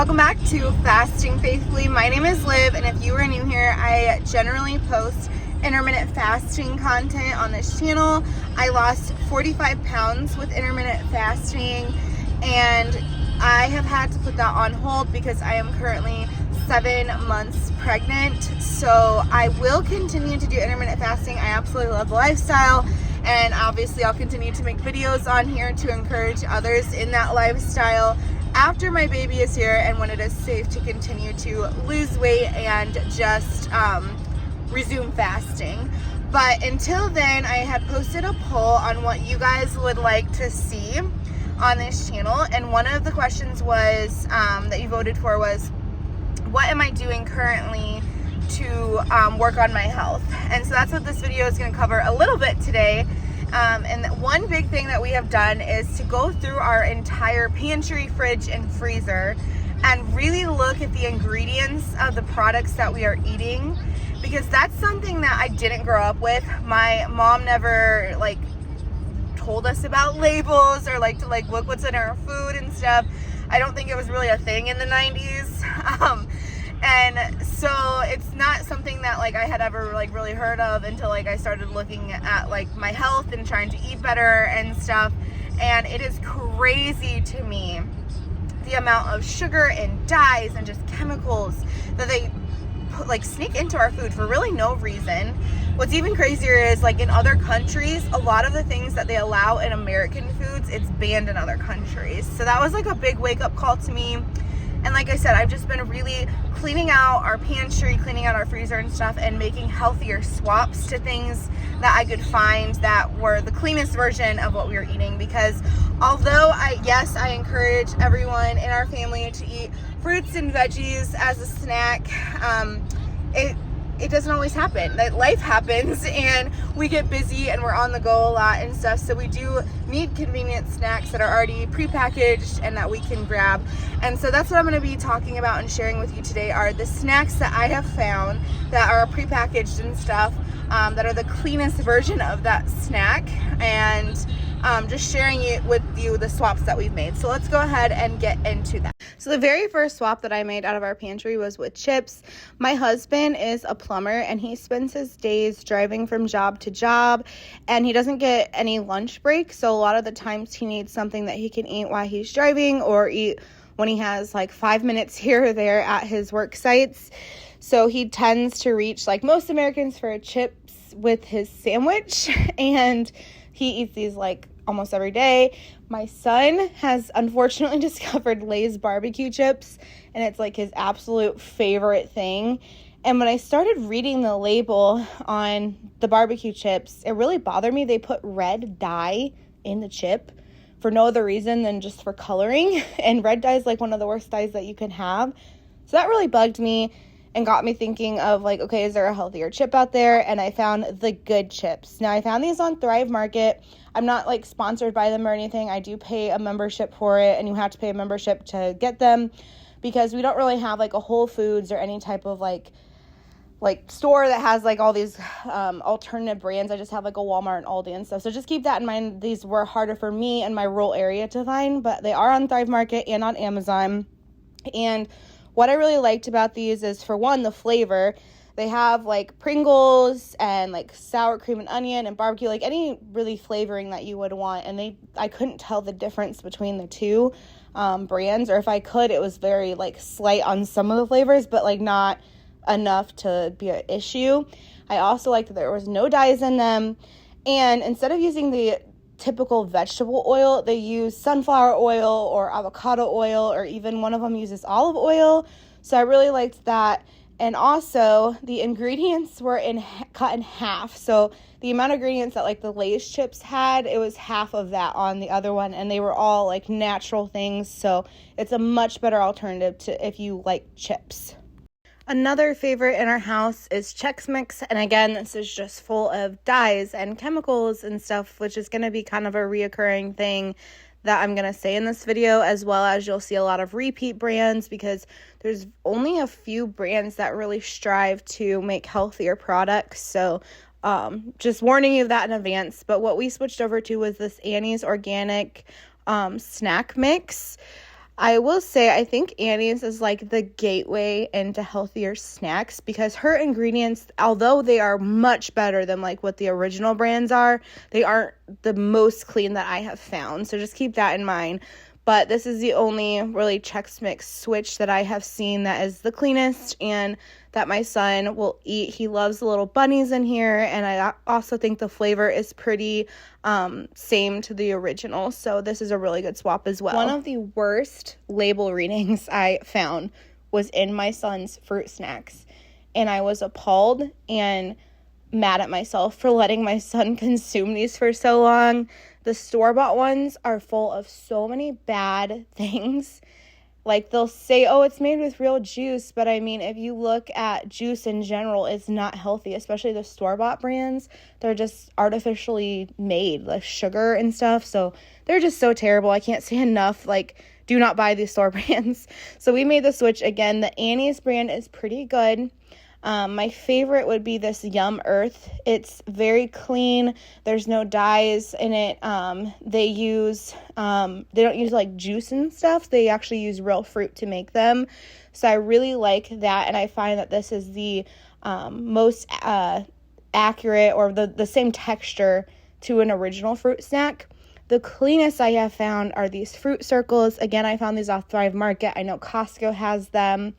Welcome back to Fasting Faithfully. My name is Liv, and if you are new here, I generally post intermittent fasting content on this channel. I lost 45 pounds with intermittent fasting, and I have had to put that on hold because I am currently 7 months pregnant. So I will continue to do intermittent fasting. I absolutely love the lifestyle, and obviously I'll continue to make videos on here to encourage others in that lifestyle after my baby is here and when it is safe to continue to lose weight and just resume fasting. But until then, I had posted a poll on what you guys would like to see on this channel, and one of the questions was that you voted for was, what am I doing currently to work on my health? And so that's what this video is going to cover a little bit today. And one big thing that we have done is to go through our entire pantry, fridge, and freezer and really look at the ingredients of the products that we are eating, because that's something that I didn't grow up with. My mom never told us about labels or to look what's in our food and stuff. I don't think it was really a thing in the 90s. And so it's not something that I had ever really heard of until I started looking at my health and trying to eat better and stuff. And it is crazy to me the amount of sugar and dyes and just chemicals that they put, sneak into our food for really no reason. What's even crazier is in other countries, a lot of the things that they allow in American foods, it's banned in other countries. So that was a big wake-up call to me. And like I said, I've just been really cleaning out our pantry, cleaning out our freezer and stuff, and making healthier swaps to things that I could find that were the cleanest version of what we were eating. Because although I encourage everyone in our family to eat fruits and veggies as a snack, it doesn't always happen. That life happens and we get busy and we're on the go a lot and stuff. So we do need convenient snacks that are already prepackaged and that we can grab. And so that's what I'm going to be talking about and sharing with you today, are the snacks that I have found that are prepackaged and stuff, that are the cleanest version of that snack, and just sharing with you the swaps that we've made. So let's go ahead and get into that. So the very first swap that I made out of our pantry was with chips. My husband is a plumber and he spends his days driving from job to job, and he doesn't get any lunch break. So a lot of the times he needs something that he can eat while he's driving, or eat when he has 5 minutes here or there at his work sites. So he tends to reach, like most Americans, for chips with his sandwich, and he eats these almost every day. My son has unfortunately discovered Lay's barbecue chips, and it's his absolute favorite thing. And when I started reading the label on the barbecue chips, it really bothered me. They put red dye in the chip for no other reason than just for coloring, and red dye is one of the worst dyes that you can have. So that really bugged me and got me thinking of okay, is there a healthier chip out there? And I found the Good chips. Now, I found these on Thrive Market. I'm not sponsored by them or anything. I do pay a membership for it, and you have to pay a membership to get them, because we don't really have a Whole Foods or any type of store that has all these alternative brands. I just have a Walmart and Aldi and stuff. So just keep that in mind. These were harder for me in my rural area to find, but they are on Thrive Market and on Amazon. And what I really liked about these is, for one, the flavor. They have Pringles and sour cream and onion and barbecue, any really flavoring that you would want. And I couldn't tell the difference between the two brands, or if I could, it was very slight on some of the flavors, but not enough to be an issue. I also liked that there was no dyes in them, and instead of using the typical vegetable oil, they use sunflower oil or avocado oil, or even one of them uses olive oil. So I really liked that. And also the ingredients were cut in half. So the amount of ingredients that the Lay's chips had, it was half of that on the other one, and they were all natural things. So it's a much better alternative to if you like chips. Another favorite in our house is Chex Mix, and again, this is just full of dyes and chemicals and stuff, which is going to be kind of a reoccurring thing that I'm going to say in this video, as well as you'll see a lot of repeat brands, because there's only a few brands that really strive to make healthier products. So just warning you of that in advance. But what we switched over to was this Annie's Organic snack mix. I will say, I think Annie's is like the gateway into healthier snacks because her ingredients, although they are much better than like what the original brands are, they aren't the most clean that I have found. So just keep that in mind. But this is the only really Chex Mix switch that I have seen that is the cleanest and that my son will eat. He loves the little bunnies in here, and I also think the flavor is pretty same to the original. So this is a really good swap as well. One of the worst label readings I found was in my son's fruit snacks, and I was appalled and mad at myself for letting my son consume these for so long. The store-bought ones are full of so many bad things. Like, they'll say, oh, it's made with real juice, but I mean, if you look at juice in general, it's not healthy, especially the store-bought brands. They're just artificially made, like sugar and stuff, so they're just so terrible. I can't say enough, like, do not buy these store brands. So we made the switch again. The Annie's brand is pretty good. My favorite would be this Yum Earth. It's very clean. There's no dyes in it. They don't use like juice and stuff. They actually use real fruit to make them. So I really like that. And I find that this is the most accurate or the same texture to an original fruit snack. The cleanest I have found are these fruit circles. Again, I found these off Thrive Market. I know Costco has them.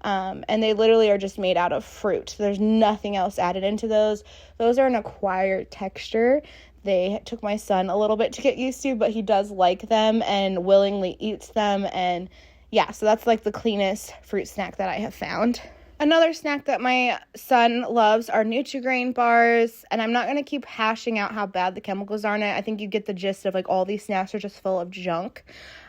And they literally are just made out of fruit. There's nothing else added into those. Those are an acquired texture. They took my son a little bit to get used to, but he does like them and willingly eats them. And yeah, so that's like the cleanest fruit snack that I have found. Another snack that my son loves are Nutri-Grain bars, and I'm not going to keep hashing out how bad the chemicals are in it. I think you get the gist of like all these snacks are just full of junk.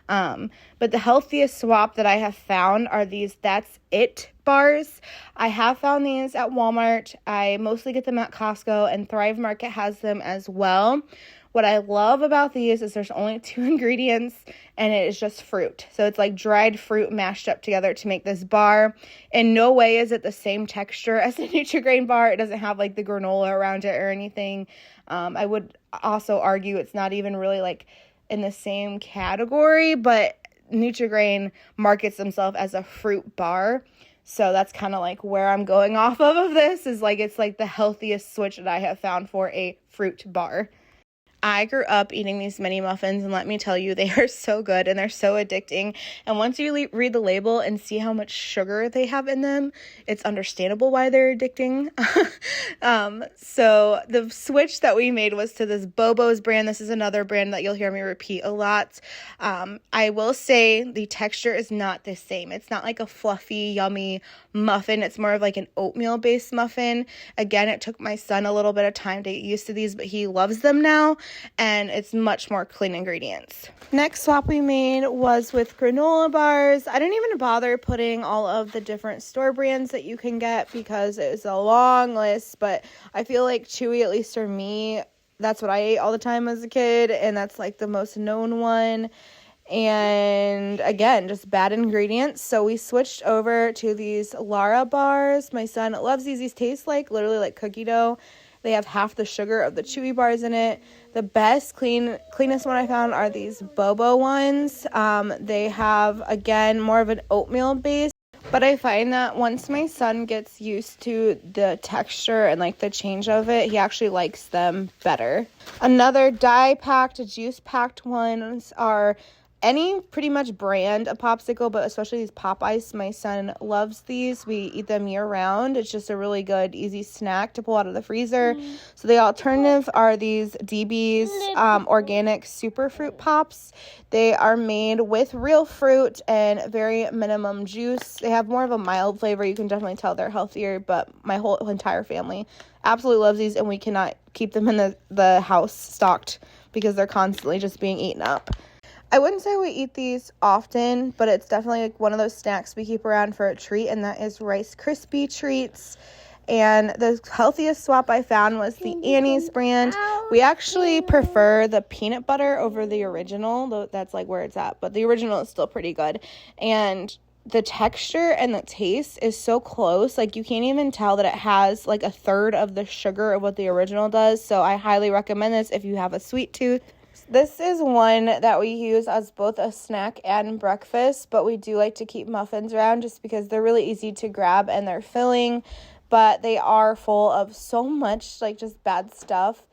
But the healthiest swap that I have found are these That's It bars. I have found these at Walmart. I mostly get them at Costco, and Thrive Market has them as well. What I love about these is there's only 2 ingredients, and it is just fruit. So it's like dried fruit mashed up together to make this bar. In no way is it the same texture as the Nutri-Grain bar. It doesn't have like the granola around it or anything. I would also argue it's not even really like in the same category, but Nutri-Grain markets themselves as a fruit bar. So that's kind of like where I'm going off of this is like it's like the healthiest switch that I have found for a fruit bar. I grew up eating these mini muffins, and let me tell you, they are so good and they're so addicting. And once you read the label and see how much sugar they have in them, it's understandable why they're addicting. So the switch that we made was to this Bobo's brand. This is another brand that you'll hear me repeat a lot. I will say the texture is not the same. It's not like a fluffy, yummy muffin. It's more of like an oatmeal-based muffin. Again, it took my son a little bit of time to get used to these, but he loves them now. And it's much more clean ingredients. Next swap we made was with granola bars. I didn't even bother putting all of the different store brands that you can get because it was a long list, but I feel like Chewy, at least for me, that's what I ate all the time as a kid, and that's like the most known one. And again, just bad ingredients. So we switched over to these Lara bars. My son loves these. These taste like literally like cookie dough. They have half the sugar of the Chewy bars in it. The best cleanest one I found are these Bobo ones. They have, again, more of an oatmeal base. But I find that once my son gets used to the texture and like the change of it, he actually likes them better. Another dye-packed, juice-packed ones are any pretty much brand of popsicle, but especially these Pop Ice. My son loves these. We eat them year round. It's just a really good, easy snack to pull out of the freezer. So the alternative are these DB's organic super fruit pops. They are made with real fruit and very minimum juice. They have more of a mild flavor. You can definitely tell they're healthier, but my whole entire family absolutely loves these, and we cannot keep them in the house stocked because they're constantly just being eaten up. I wouldn't say we eat these often, but it's definitely like one of those snacks we keep around for a treat, and that is Rice Krispie treats. And the healthiest swap I found was the Annie's brand. We actually prefer the peanut butter over the original, though that's like where it's at, but the original is still pretty good. And the texture and the taste is so close, like you can't even tell that it has like a third of the sugar of what the original does. So I highly recommend this if you have a sweet tooth. This is one that we use as both a snack and breakfast, but we do like to keep muffins around just because they're really easy to grab and they're filling, but they are full of so much like just bad stuff.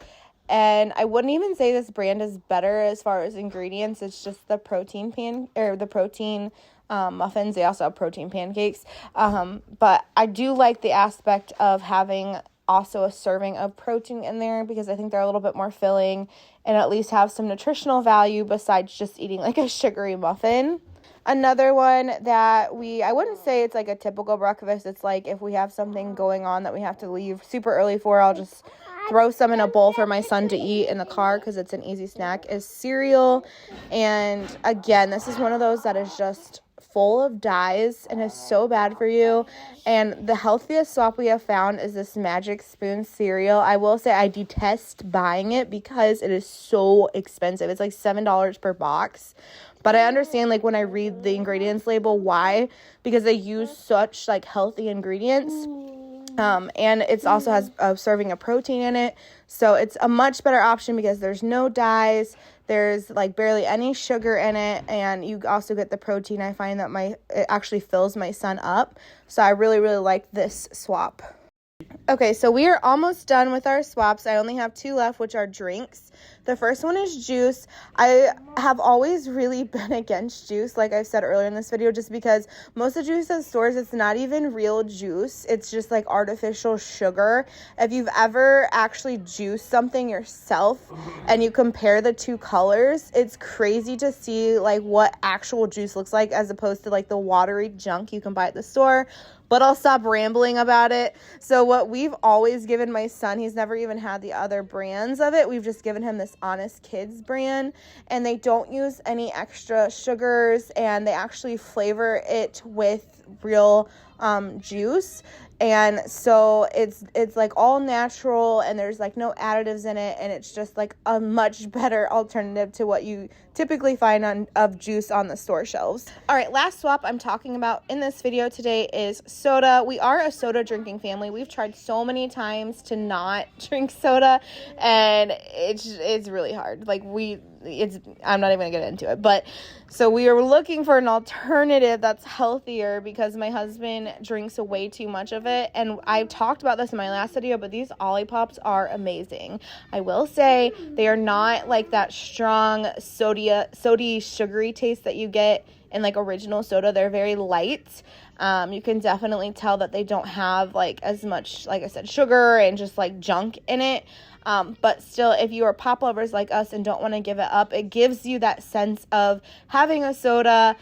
And I wouldn't even say this brand is better as far as ingredients. It's just the protein muffins. They also have protein pancakes. But I do like the aspect of having also a serving of protein in there because I think they're a little bit more filling and at least have some nutritional value besides just eating like a sugary muffin. Another one that I wouldn't say it's like a typical breakfast. It's like if we have something going on that we have to leave super early for, I'll just throw some in a bowl for my son to eat in the car because it's an easy snack, is cereal. And again, this is one of those that is just full of dyes and is so bad for you. And the healthiest swap we have found is this Magic Spoon cereal. I will say I detest buying it because it is so expensive. It's like $7 per box. But I understand, like, when I read the ingredients label, why? Because they use such, like, healthy ingredients. And it also has a serving of protein in it. So it's a much better option because there's no dyes. There's, like, barely any sugar in it. And you also get the protein. I find that it actually fills my son up. So I really, really like this swap. Okay, so we are almost done with our swaps. I only have 2 left, which are drinks. The first one is juice. I have always really been against juice, like I've said earlier in this video, just because most of the juice at stores, it's not even real juice. It's just like artificial sugar. If you've ever actually juiced something yourself and you compare the 2 colors, it's crazy to see like what actual juice looks like as opposed to like the watery junk you can buy at the store. But I'll stop rambling about it. So what we've always given my son, he's never even had the other brands of it. We've just given him this Honest Kids brand. And they don't use any extra sugars. And they actually flavor it with real juice. And so it's like all natural and there's like no additives in it. And it's just like a much better alternative to what you typically find of juice on the store shelves. All right, last swap I'm talking about in this video today is soda. We are a soda drinking family. We've tried so many times to not drink soda and it's really hard. Like I'm not even gonna get into it, but so we are looking for an alternative that's healthier because my husband drinks way too much of it. And I've talked about this in my last video, but these Olippops are amazing. I will say they are not like that strong sody sugary taste that you get in like original soda. They're very light. You can definitely tell that they don't have like as much, like I said, sugar and just like junk in it. But still, if you are pop lovers like us and don't want to give it up, it gives you that sense of having a soda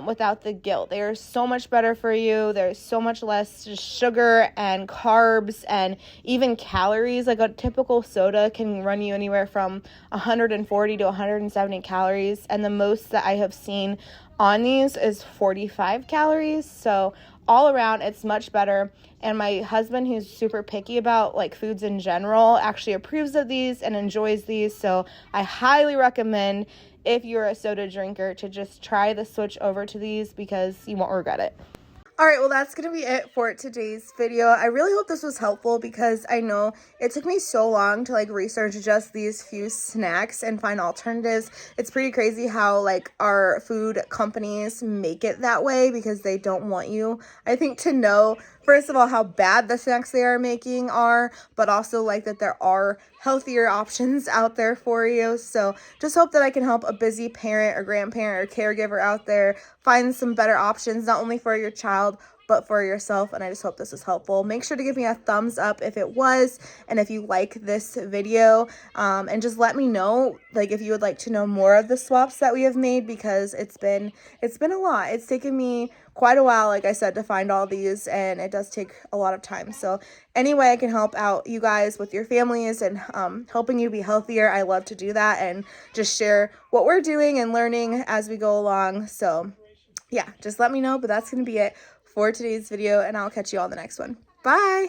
without the guilt. They are so much better for you. There's so much less sugar and carbs and even calories. Like a typical soda can run you anywhere from 140 to 170 calories. And the most that I have seen on these is 45 calories. So all around, it's much better. And my husband, who's super picky about like foods in general, actually approves of these and enjoys these. So I highly recommend, if you're a soda drinker, to just try the switch over to these because you won't regret it. All right, well, that's going to be it for today's video. I really hope this was helpful because I know it took me so long to like research just these few snacks and find alternatives. It's pretty crazy how like our food companies make it that way because they don't want you, I think, to know, first of all, how bad the snacks they are making are, but also like that there are healthier options out there for you. So just hope that I can help a busy parent or grandparent or caregiver out there find some better options, not only for your child, but for yourself. And I just hope this is helpful. Make sure to give me a thumbs up if it was, and if you like this video, and just let me know like if you would like to know more of the swaps that we have made, because it's been a lot. It's taken me quite a while, like I said, to find all these, and it does take a lot of time. So any way I can help out you guys with your families and helping you be healthier, I love to do that and just share what we're doing and learning as we go along. So yeah, just let me know. But that's going to be it for today's video, and I'll catch you all in the next one. Bye!